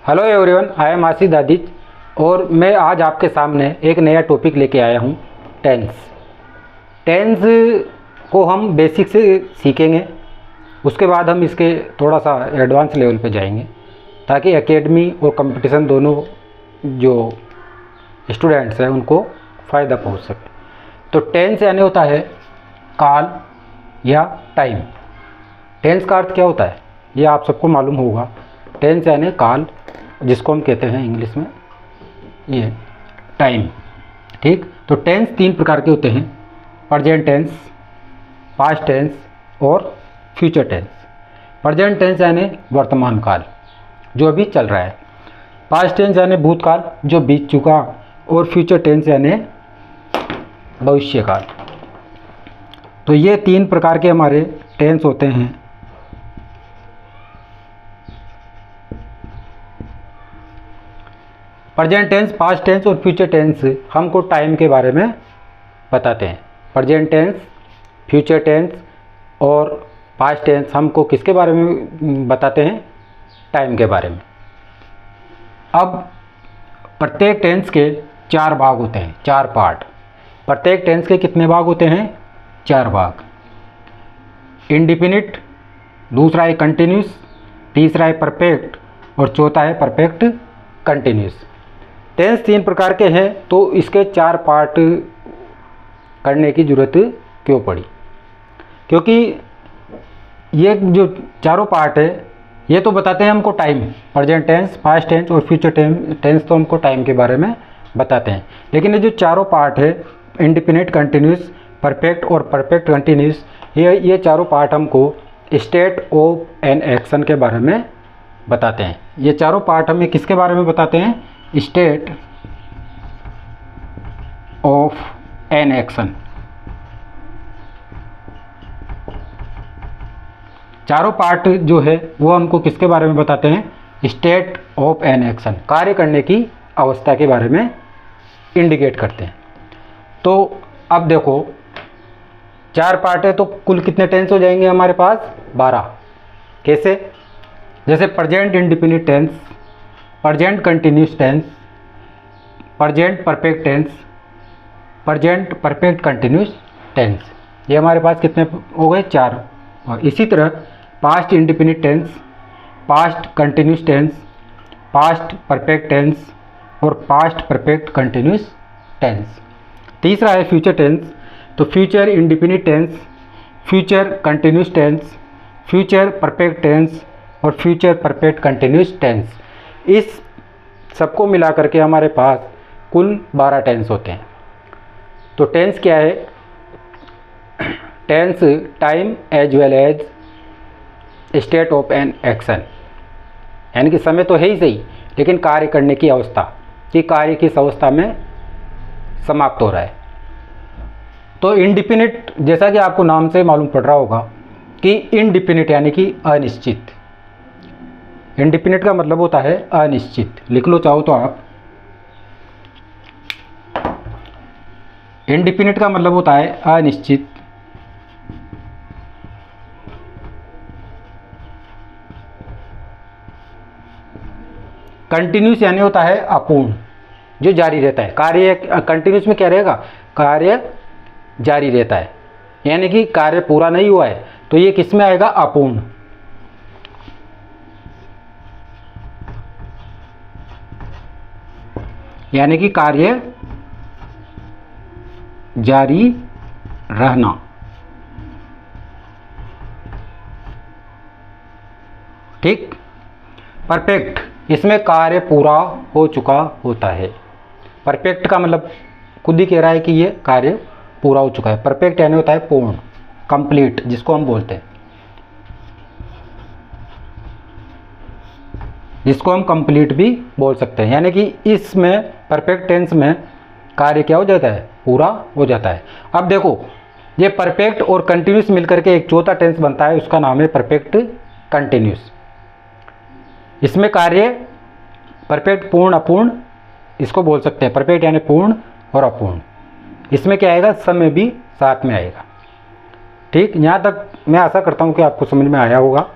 Hello everyone, I am आशीष दादिज और मैं आज आपके सामने एक नया टॉपिक लेके आया हूँ। टेंस को हम बेसिक से सीखेंगे, उसके बाद हम इसके थोड़ा सा एडवांस लेवल पे जाएंगे ताकि एकेडमी और कंपटीशन दोनों जो स्टूडेंट्स हैं उनको फ़ायदा पहुँच सके। तो टेंस यानी होता है काल या टाइम। टेंस का अर्थ क्या होता है ये आप सबको मालूम होगा। टेंस यानी काल, जिसको हम कहते हैं इंग्लिश में ये टाइम। ठीक, तो टेंस 3 प्रकार के होते हैं: प्रेजेंट टेंस, पास्ट टेंस और फ्यूचर टेंस। प्रेजेंट टेंस यानी वर्तमान काल जो अभी चल रहा है, पास्ट टेंस यानी भूतकाल जो बीत चुका, और फ्यूचर टेंस यानी भविष्य काल। तो ये 3 प्रकार के हमारे टेंस होते हैं। प्रेजेंट टेंस, पास्ट टेंस और फ्यूचर टेंस हमको टाइम के बारे में बताते हैं। प्रेजेंट टेंस, फ्यूचर टेंस और पास्ट टेंस हमको किसके बारे में बताते हैं? टाइम के बारे में। अब प्रत्येक टेंस के 4 भाग होते हैं, 4 पार्ट। प्रत्येक टेंस के कितने भाग होते हैं? 4 भाग। इंडिफिनिट, दूसरा है कंटिन्यूस, तीसरा है परफेक्ट और चौथा है परफेक्ट कंटिन्यूस। टेंस 3 प्रकार के हैं, तो इसके 4 पार्ट करने की ज़रूरत क्यों पड़ी? क्योंकि ये जो चारों पार्ट है ये तो बताते हैं हमको time. Present tense, past tense और फ्यूचर टेंस तो हमको टाइम के बारे में बताते हैं, लेकिन ये जो चारों पार्ट है इंडिफिनिट, कंटिन्यूस, परफेक्ट और परफेक्ट कंटिन्यूस, ये चारों पार्ट हमको स्टेट ऑफ एन एक्शन के बारे में बताते हैं। ये चारों पार्ट हमें किसके बारे में बताते हैं? State of an action. चारों पार्ट जो है वो हमको किसके बारे में बताते हैं? स्टेट ऑफ एन एक्शन, कार्य करने की अवस्था के बारे में इंडिकेट करते हैं। तो अब देखो 4 पार्ट है तो कुल कितने टेंस हो जाएंगे हमारे पास? 12। कैसे? जैसे present indefinite tense, present continuous tense, present perfect tense, present perfect continuous tense. ये हमारे पास कितने हो गए? 4। और इसी तरह past indefinite tense, past continuous tense, past perfect tense और पास्ट परफेक्ट कंटिन्यूस टेंस। तीसरा है फ्यूचर टेंस, तो future indefinite tense, future continuous tense, future perfect tense और फ्यूचर परफेक्ट कंटिन्यूस टेंस। इस सबको मिला करके हमारे पास कुल 12 टेंस होते हैं। तो टेंस क्या है? Tense time as well as state of an action, यानी कि समय तो है ही सही, लेकिन कार्य करने की अवस्था, कि कार्य किस अवस्था में समाप्त हो रहा है। तो इंडिफिनिट, जैसा कि आपको नाम से मालूम पड़ रहा होगा कि इंडिफिनिट यानी कि अनिश्चित। इंडिफिनिट का मतलब होता है अनिश्चित। लिख लो चाहो तो आप, इंडिफिनिट का मतलब होता है अनिश्चित। कंटिन्यूस यानी होता है अपूर्ण, जो जारी रहता है। कार्य कंटिन्यूस में क्या रहेगा? कार्य जारी रहता है, यानी कि कार्य पूरा नहीं हुआ है, तो ये किस में आएगा? अपूर्ण। यानी कि कार्य जारी रहना। ठीक। परफेक्ट, इसमें कार्य पूरा हो चुका होता है। परफेक्ट का मतलब खुद ही कह रहा है कि ये कार्य पूरा हो चुका है। परफेक्ट यानी होता है पूर्ण, कंप्लीट, जिसको हम बोलते हैं, जिसको हम कंप्लीट भी बोल सकते हैं। यानी कि इसमें परफेक्ट टेंस में कार्य क्या हो जाता है? पूरा हो जाता है। अब देखो ये परफेक्ट और कंटिन्यूस मिलकर के एक चौथा टेंस बनता है, उसका नाम है परफेक्ट कंटिन्यूस। इसमें कार्य परफेक्ट, पूर्ण, अपूर्ण इसको बोल सकते हैं। परफेक्ट यानी पूर्ण और अपूर्ण। इसमें क्या आएगा? समय भी साथ में आएगा। ठीक, यहाँ तक मैं आशा करता हूँ कि आपको समझ में आया होगा।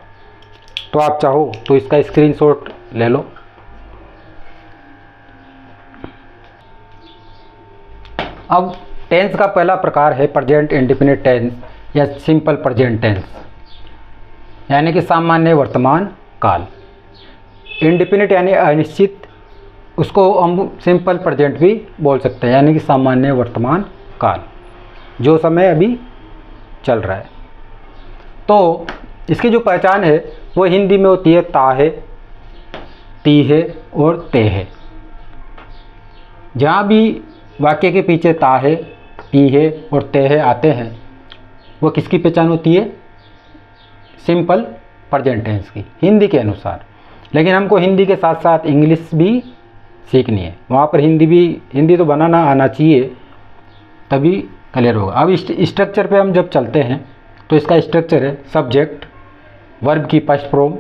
तो आप चाहो तो इसका स्क्रीनशॉट ले लो अब टेंस का पहला प्रकार है प्रेजेंट इंडेफिनिट टेंस या सिंपल प्रेजेंट टेंस, यानी कि सामान्य वर्तमान काल। इंडेफिनिट यानी अनिश्चित, उसको हम सिंपल प्रेजेंट भी बोल सकते हैं, यानी कि सामान्य वर्तमान काल, जो समय अभी चल रहा है। तो इसकी जो पहचान है वो हिंदी में होती है ता है, ती है और ते है। जहाँ भी वाक्य के पीछे ता है, ती है और ते है आते हैं, वो किसकी पहचान होती है? सिंपल प्रेजेंट टेंस की, हिंदी के अनुसार। लेकिन हमको हिंदी के साथ साथ इंग्लिश भी सीखनी है, वहाँ पर हिंदी तो बनाना आना चाहिए, तभी क्लियर होगा। अब स्ट्रक्चर पे हम जब चलते हैं तो इसका स्ट्रक्चर है सब्जेक्ट, वर्ब की फर्स्ट फॉर्म,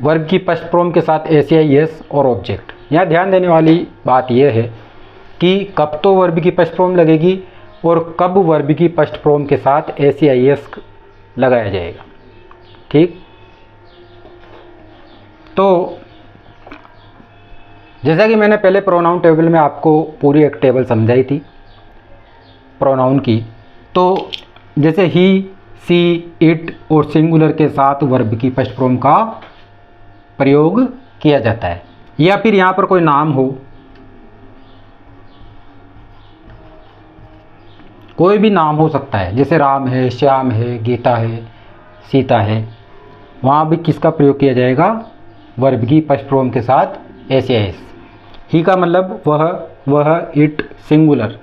वर्ब की फर्स्ट फॉर्म के साथ एस और ऑब्जेक्ट। यहाँ ध्यान देने वाली बात यह है कि कब तो वर्ब की फर्स्ट फॉर्म लगेगी और कब वर्ब की फर्स्ट फॉर्म के साथ एस लगाया जाएगा। ठीक, तो जैसा कि मैंने पहले प्रोनाउन टेबल में आपको पूरी एक टेबल समझाई थी प्रोनाउन की, तो जैसे ही, सी, इट और सिंगुलर के साथ वर्ब की फर्स्ट फॉर्म का प्रयोग किया जाता है। या फिर यहाँ पर कोई नाम हो, कोई भी नाम हो सकता है, जैसे राम है, श्याम है, गीता है, सीता है, वहाँ भी किसका प्रयोग किया जाएगा? वर्ब की फर्स्ट फॉर्म के साथ एस। ही का मतलब वह, it singular,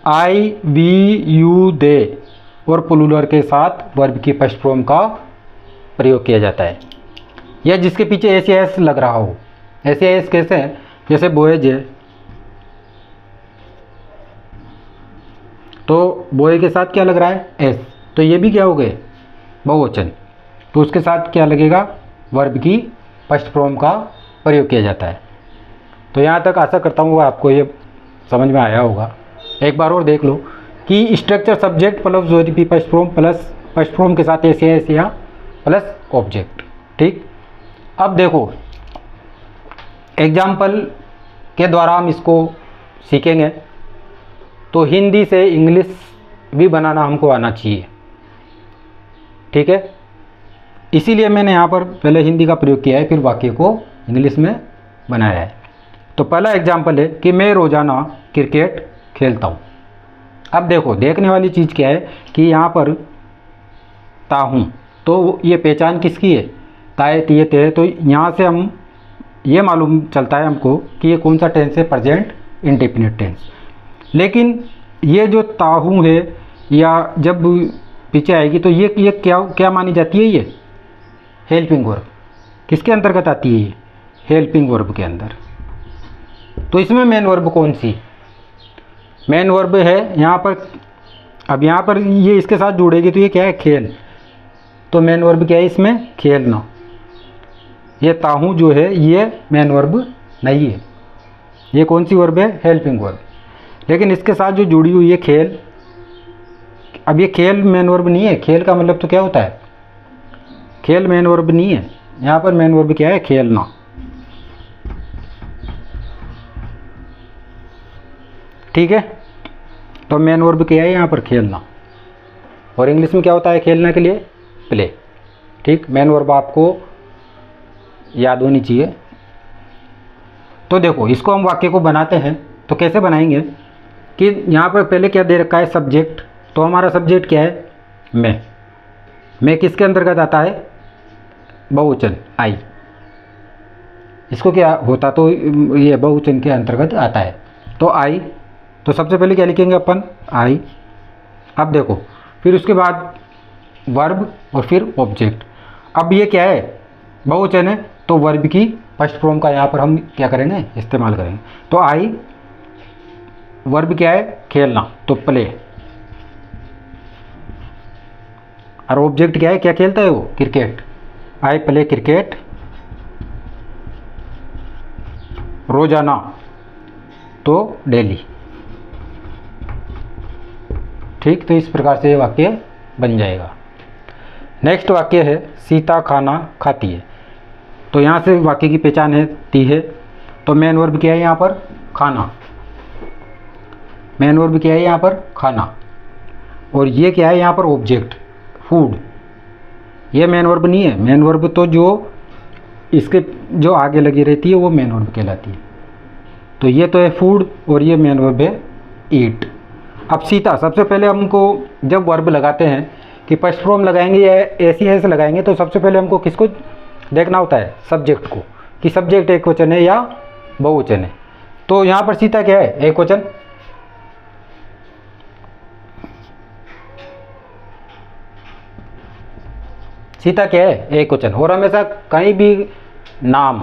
I, we, you, they और प्लूरल के साथ वर्ब की फर्स्ट फॉर्म का प्रयोग किया जाता है। या जिसके पीछे एस लग रहा हो। एस कैसे है? जैसे बॉयज है तो बॉय के साथ क्या लग रहा है? एस, तो ये भी क्या हो गए? बहुवचन, तो उसके साथ क्या लगेगा? वर्ब की फर्स्ट फॉर्म का प्रयोग किया जाता है। तो यहाँ तक आशा करता हूँ आपको ये समझ में आया होगा। एक बार और देख लो कि स्ट्रक्चर सब्जेक्ट प्लस वर्ब की first form plus first form के साथ एस या प्लस ऑब्जेक्ट। ठीक, अब देखो एग्जाम्पल के द्वारा हम इसको सीखेंगे। तो हिंदी से इंग्लिश भी बनाना हमको आना चाहिए। ठीक है, इसीलिए मैंने यहाँ पर पहले हिंदी का प्रयोग किया है, फिर वाक्य को इंग्लिश में बनाया है। तो पहला एग्जाम्पल है कि मैं रोज़ाना क्रिकेट खेलता हूँ। अब देखो देखने वाली चीज़ क्या है कि यहाँ पर ता हूँ, तो ये पहचान किसकी है? ताए तिये ते है। तो यहाँ से हम ये मालूम चलता है हमको कि ये कौन सा टेंस है? Present indefinite tense. लेकिन ये जो ताहू है या जब पीछे आएगी तो ये क्या मानी जाती है? ये हेल्पिंग वर्ब। किसके अंतर्गत आती है? ये हेल्पिंग वर्ब के अंदर। तो इसमें मेन वर्ब कौन सी? मेन वर्ब है यहाँ पर। अब यहाँ पर ये इसके साथ जुड़ेगी तो ये क्या है? खेल। तो मेन वर्ब क्या है इसमें? खेलना। ये ताहू जो है ये मेन वर्ब नहीं है, ये कौन सी वर्ब है? Helping verb. लेकिन इसके साथ जो जुड़ी हुई है खेल, अब ये खेल मेन वर्ब नहीं है। खेल का मतलब तो क्या होता है? खेल मेन वर्ब नहीं है। यहाँ पर मेन वर्ब क्या है? खेलना। ठीक है, तो मेन वर्ब क्या है यहाँ पर? खेलना। और इंग्लिश में क्या होता है खेलने के लिए? प्ले। ठीक, मेन वर्ब आपको याद होनी चाहिए। तो देखो इसको हम वाक्य को बनाते हैं तो कैसे बनाएंगे कि यहाँ पर पहले क्या दे रखा है? सब्जेक्ट। तो हमारा सब्जेक्ट क्या है? मैं किसके अंतर्गत आता है? बहुवचन आई। इसको क्या होता? तो ये बहुवचन के अंतर्गत आता है। तो आई, तो सबसे पहले क्या लिखेंगे अपन? आई। अब देखो फिर उसके बाद वर्ब और फिर ऑब्जेक्ट। अब ये क्या है? बहुवचन है, तो वर्ब की फर्स्ट फॉर्म का यहाँ पर हम क्या करेंगे? इस्तेमाल करेंगे। तो आई, वर्ब क्या है? खेलना, तो प्ले। और ऑब्जेक्ट क्या है? क्या खेलता है वो? क्रिकेट। आई प्ले क्रिकेट रोजाना, तो डेली। ठीक, तो इस प्रकार से ये वाक्य बन जाएगा। नेक्स्ट वाक्य है सीता खाना खाती है। तो यहाँ से वाक्य की पहचान है ती है। तो मेन वर्ब क्या है यहाँ पर? खाना। मेन वर्ब क्या है यहाँ पर? खाना। और ये क्या है यहाँ पर? Object, food. ये मेन वर्ब नहीं है। मेन वर्ब तो जो इसके जो आगे लगी रहती है वो मेन वर्ब कहलाती है। तो ये तो है फूड और ये मेन वर्ब है ईट। अब सीता, सबसे पहले हमको जब वर्ब लगाते हैं कि फर्स्ट फॉर्म लगाएंगे या ऐसी ऐसे लगाएंगे, तो सबसे पहले हमको किसको देखना होता है? सब्जेक्ट को, कि सब्जेक्ट एक वचन है या बहुवचन है। तो यहाँ पर सीता क्या है? एक वचन। सीता क्या है? एक वचन। और हमेशा कहीं भी नाम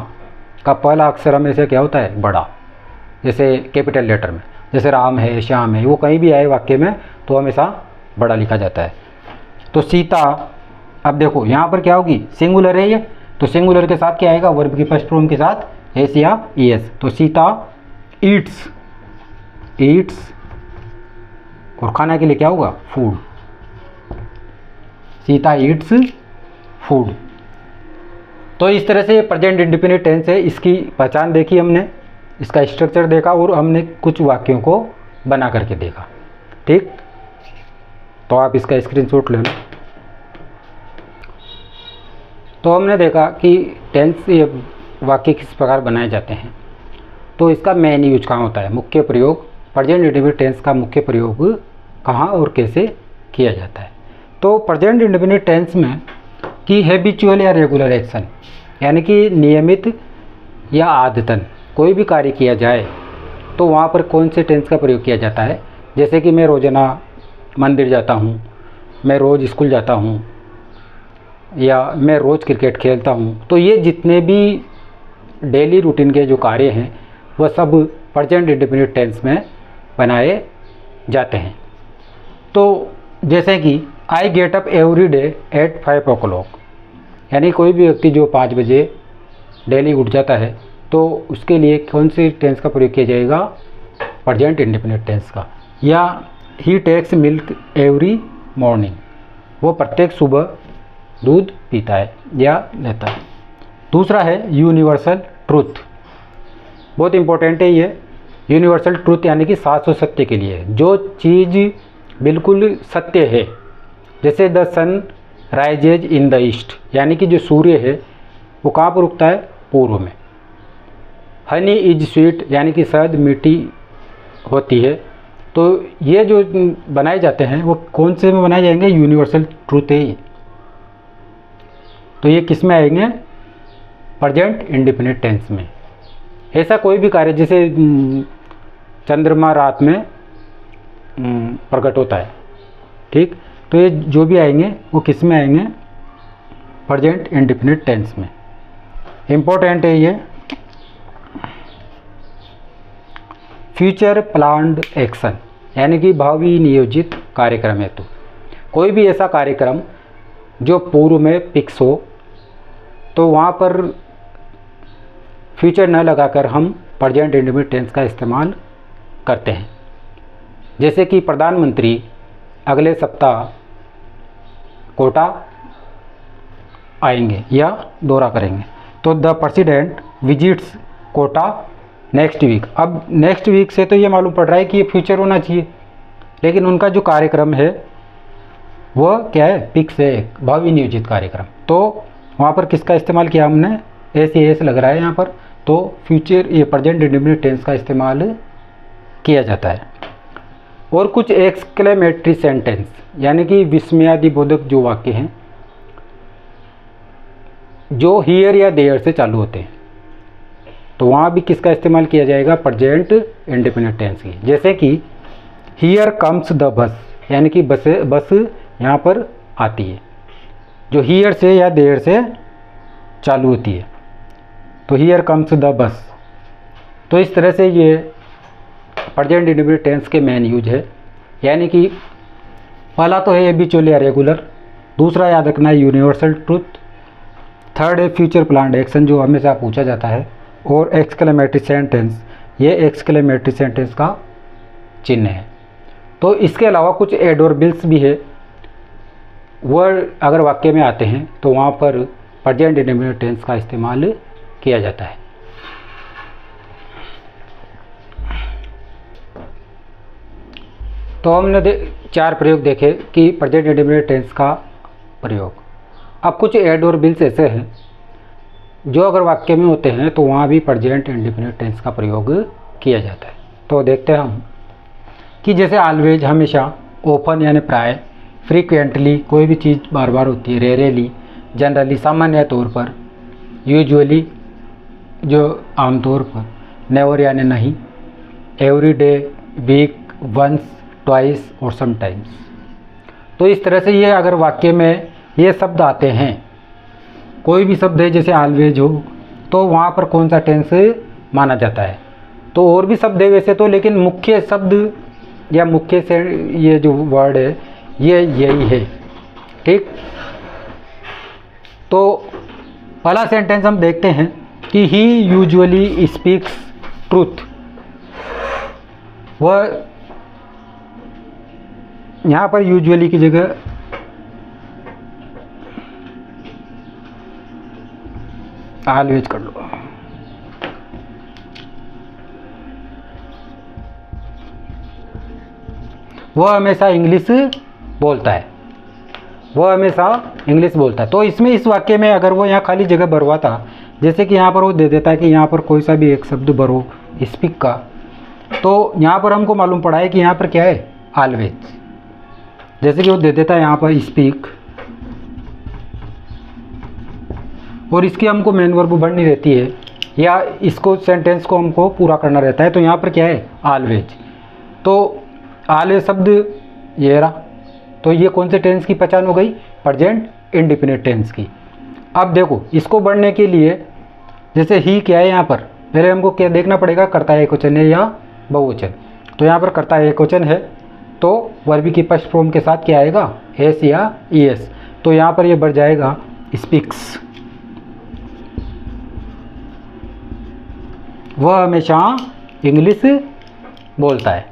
का पहला अक्षर हमेशा क्या होता है? बड़ा। जैसे कैपिटल लेटर में, जैसे राम है, श्याम है, वो कहीं भी आए वाक्य में तो हमेशा बड़ा लिखा जाता है। तो सीता, अब देखो यहाँ पर क्या होगी? सिंगुलर है ये, तो सिंगुलर के साथ क्या आएगा? वर्ब की फर्स्ट फॉर्म के साथ एस या ईएस। तो सीता ईट्स, ईट्स, और खाना के लिए क्या होगा? फूड। Sita Yeats food. तो इस तरह से ये प्रेजेंट इंडिपेंडेंट टेंस है। इसकी पहचान देखी हमने, इसका स्ट्रक्चर देखा और हमने कुछ वाक्यों को बना करके देखा। ठीक, तो आप इसका स्क्रीनशॉट ले लो। तो हमने देखा कि टेंस ये वाक्य किस प्रकार बनाए जाते हैं। तो इसका मेन यूज कहाँ होता है? मुख्य प्रयोग, प्रेजेंट इंडिपेंडेंट टेंस का मुख्य प्रयोग कहाँ और कैसे किया जाता है? तो प्रेजेंट इंडिपेंडेंट टेंस में कि हैबिचुअल या रेगुलर एक्शन, यानी कि नियमित या आदतन कोई भी कार्य किया जाए तो वहाँ पर कौन से टेंस का प्रयोग किया जाता है। जैसे कि मैं रोज़ाना मंदिर जाता हूँ, मैं रोज़ स्कूल जाता हूँ, या मैं रोज़ क्रिकेट खेलता हूँ। तो ये जितने भी डेली रूटीन के जो कार्य हैं वह सब प्रेजेंट इंडिपेंडेंट टेंस में बनाए जाते हैं। तो जैसे कि I get up every day at 5 o'clock, यानी कोई भी व्यक्ति जो 5 बजे डेली उठ जाता है तो उसके लिए कौन सी टेंस का प्रयोग किया जाएगा? प्रेजेंट इंडिपेंडेंट टेंस का। या ही टेक्स मिल्क एवरी मॉर्निंग, वो प्रत्येक सुबह दूध पीता है या लेता है। दूसरा है यूनिवर्सल ट्रूथ, बहुत इंपॉर्टेंट है ये। यूनिवर्सल ट्रूथ यानी कि शाश्वत सत्य के लिए, जो चीज़ बिल्कुल सत्य है। जैसे the sun rises in the east, यानी कि जो सूर्य है वो कहाँ पर उगता है? पूर्व में। हनी इज स्वीट, यानी कि शहद मीठी होती है। तो ये जो बनाए जाते हैं वो कौन से में बनाए जाएंगे? यूनिवर्सल ट्रूथ है ये। तो ये किस में आएंगे? प्रेजेंट इंडिपेंडेंट टेंस में। ऐसा कोई भी कार्य, जैसे चंद्रमा रात में प्रकट होता है, ठीक, तो ये जो भी आएंगे वो किस में आएंगे? प्रेजेंट इंडिपेंडेंट टेंस में। इम्पोर्टेंट है ये। फ्यूचर प्लान्ड एक्शन, यानी कि भावी नियोजित कार्यक्रम है। तो कोई भी ऐसा कार्यक्रम जो पूर्व में फिक्स हो तो वहाँ पर फ्यूचर न लगाकर हम प्रेजेंट इंडिपेंडेंट टेंस का इस्तेमाल करते हैं। जैसे कि प्रधानमंत्री अगले सप्ताह कोटा आएंगे या दौरा करेंगे, तो the president visits Kota next week. अब नेक्स्ट वीक से तो ये मालूम पड़ रहा है कि ये फ्यूचर होना चाहिए, लेकिन उनका जो कार्यक्रम है वह क्या है? फिक्स है, एक भावी नियोजित कार्यक्रम। तो वहाँ पर किसका इस्तेमाल किया हमने? एस लग रहा है यहाँ पर, तो फ्यूचर ये प्रेजेंट इंडिपेंडेंट टेंस का इस्तेमाल किया जाता है। और कुछ एक्सक्लेमेटरी सेंटेंस, यानी कि विस्मयादिबोधक जो वाक्य हैं जो हियर या देयर से चालू होते हैं, तो वहाँ भी किसका इस्तेमाल किया जाएगा? प्रेजेंट इंडिपेंडेंट टेंस की। जैसे कि हियर कम्स द बस, यानी कि बस यहाँ पर आती है, जो हियर से या देयर से चालू होती है, तो हियर कम्स द बस। तो इस तरह से ये प्रेजेंट इंडिपेंडेंट टेंस के मेन यूज है। यानी कि पहला तो है हैबिचुअल या रेगुलर, दूसरा याद रखना है यूनिवर्सल ट्रूथ, थर्ड है फ्यूचर प्लान्ड एक्शन जो हमेशा पूछा जाता है, और एक्सक्लेमेटरी सेंटेंस, ये एक्सक्लेमेटरी सेंटेंस का चिन्ह है। तो इसके अलावा कुछ एडवर्बियल्स भी है, वह अगर वाक्य में आते हैं तो वहाँ पर प्रेजेंट इंडिपेंडेंट टेंस का इस्तेमाल किया जाता है। तो हमने 4 प्रयोग देखे कि प्रेजेंट इंडेफिनिट टेंस का प्रयोग। अब कुछ एड और बिल्स ऐसे हैं जो अगर वाक्य में होते हैं तो वहाँ भी प्रेजेंट इंडेफिनिट टेंस का प्रयोग किया जाता है। तो देखते हैं हम कि जैसे ऑलवेज हमेशा, ओपन यानी प्राय, फ्रीक्वेंटली कोई भी चीज़ बार बार होती है, रेयरली जनरली सामान्य तौर पर, यूजुअली जो आमतौर पर, नेवर यानी नहीं, every day, week, once, twice और समटाइम्स। तो इस तरह से ये अगर वाक्य में ये शब्द आते हैं, कोई भी शब्द है जैसे ऑलवेज हो, तो वहाँ पर कौन सा टेंस माना जाता है। तो और भी शब्द है वैसे तो, लेकिन मुख्य शब्द या मुख्य से ये जो वर्ड है ये यही है। ठीक, तो पहला सेंटेंस हम देखते हैं कि ही यूजुअली स्पीक्स ट्रूथ। वह यहाँ पर यूजुअली की जगह ऑलवेज कर लो। वह हमेशा इंग्लिश बोलता है, वह हमेशा इंग्लिश बोलता है। तो इसमें इस वाक्य में अगर वो यहाँ खाली जगह भरवाता, जैसे कि यहाँ पर वो दे देता है कि यहाँ पर कोई सा भी एक शब्द भरो स्पीक का, तो यहाँ पर हमको मालूम पड़ा है कि यहाँ पर क्या है, ऑलवेज। जैसे कि वो दे देता है यहाँ पर स्पीक, और इसकी हमको मेन वर्ब भरनी रहती है या इसको सेंटेंस को हमको पूरा करना रहता है। तो यहाँ पर क्या है, ऑलवेज। तो ऑलवेज शब्द ये रहा, तो ये कौन से टेंस की पहचान हो गई, प्रेजेंट इंडेफिनिट टेंस की। अब देखो इसको बढ़ने के लिए, जैसे ही क्या है यहाँ पर, पहले हमको क्या देखना पड़ेगा, कर्ता एकवचन है या बहुवचन। तो यहाँ पर कर्ता एकवचन है तो वर्ब की फर्स्ट फॉर्म के साथ क्या आएगा, एस या ईएस। तो यहाँ पर ये बढ़ जाएगा स्पीक्स। वह हमेशा इंग्लिश बोलता है।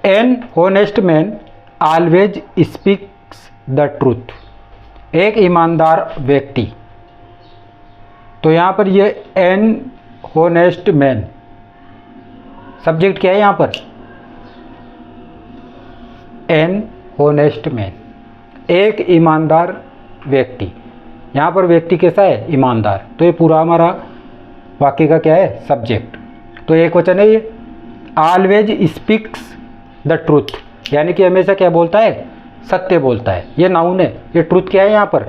An honest man always speaks the truth. एक ईमानदार व्यक्ति। तो यहाँ पर ये एन होनेस्ट मैन, सब्जेक्ट क्या है यहाँ पर, एन होनेस्ट मैन, एक ईमानदार व्यक्ति। यहाँ पर व्यक्ति कैसा है, ईमानदार। तो ये पूरा हमारा वाक्य का क्या है, सब्जेक्ट। तो एक वचन है ये, ऑलवेज स्पीक्स द ट्रूथ, यानी कि हमेशा क्या बोलता है, सत्य बोलता है। ये नाउन है, ये ट्रूथ क्या है यहाँ पर,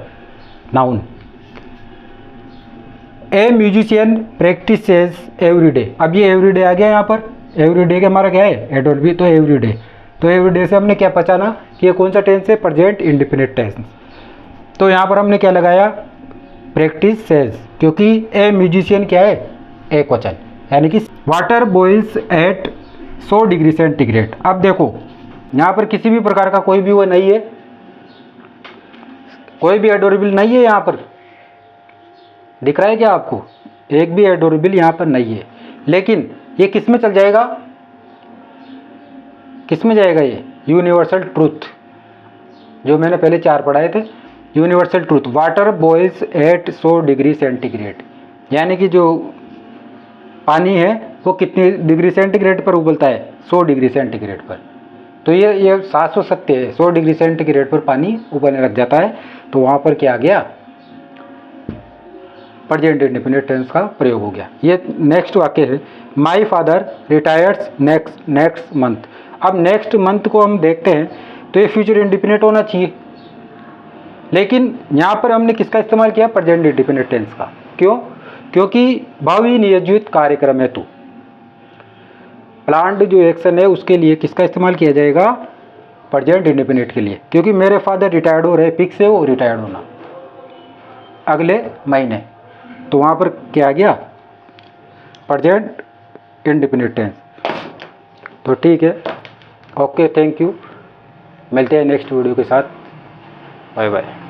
नाउन। ए म्यूजिशियन प्रैक्टिसेस एवरी डे। अब ये एवरी डे आ गया यहाँ पर, एवरी डे का हमारा क्या है, एडवर्ब भी। तो एवरी डे, तो एवरी डे से हमने क्या पहचाना कि ये कौन सा टेंस है, प्रेजेंट इंडेफिनिट टेंस। तो यहाँ पर हमने क्या लगाया, प्रैक्टिस सेज, क्योंकि ए म्यूजिशियन क्या है, एक वचन, यानी कि water boils at 100 degree centigrade. अब देखो यहाँ पर किसी भी प्रकार का कोई भी वो नहीं है, कोई भी एडोरेबल नहीं है यहाँ पर, दिख रहा है क्या आपको, एक भी एडोरेबल यहाँ पर नहीं है। लेकिन ये किस में चल जाएगा, किस में जाएगा, ये यूनिवर्सल ट्रूथ, जो मैंने पहले 4 पढ़ाए थे, universal truth. Water boils at 100 degree centigrade, यानी कि जो पानी है वो कितनी डिग्री सेंटीग्रेड पर उबलता है, 100 डिग्री सेंटीग्रेड पर। तो ये शाश्वत सत्य है, 100 डिग्री सेंटीग्रेड पर पानी उबलने लग जाता है। तो वहाँ पर क्या आ गया, प्रेजेंट इंडेफिनिट टेंस का प्रयोग हो गया। ये नेक्स्ट वाक्य है, my father retires next month. अब नेक्स्ट मंथ को हम देखते हैं तो ये फ्यूचर इंडेफिनिट होना चाहिए, लेकिन यहाँ पर हमने किसका इस्तेमाल किया, प्रेजेंट इंडेफिनिट टेंस का। क्यों, क्योंकि भावी नियोजित कार्यक्रम है, तो प्लान्ड जो एक्शन है उसके लिए किसका इस्तेमाल किया जाएगा, प्रेजेंट इंडेफिनिट के लिए। क्योंकि मेरे फादर रिटायर्ड हो रहे, फिक्स है वो रिटायर्ड होना अगले महीने। तो वहाँ पर क्या आ गया, प्रेजेंट इंडेफिनिट टेंस। तो ठीक है, ओके, थैंक यू, मिलते हैं नेक्स्ट वीडियो के साथ, बाय बाय।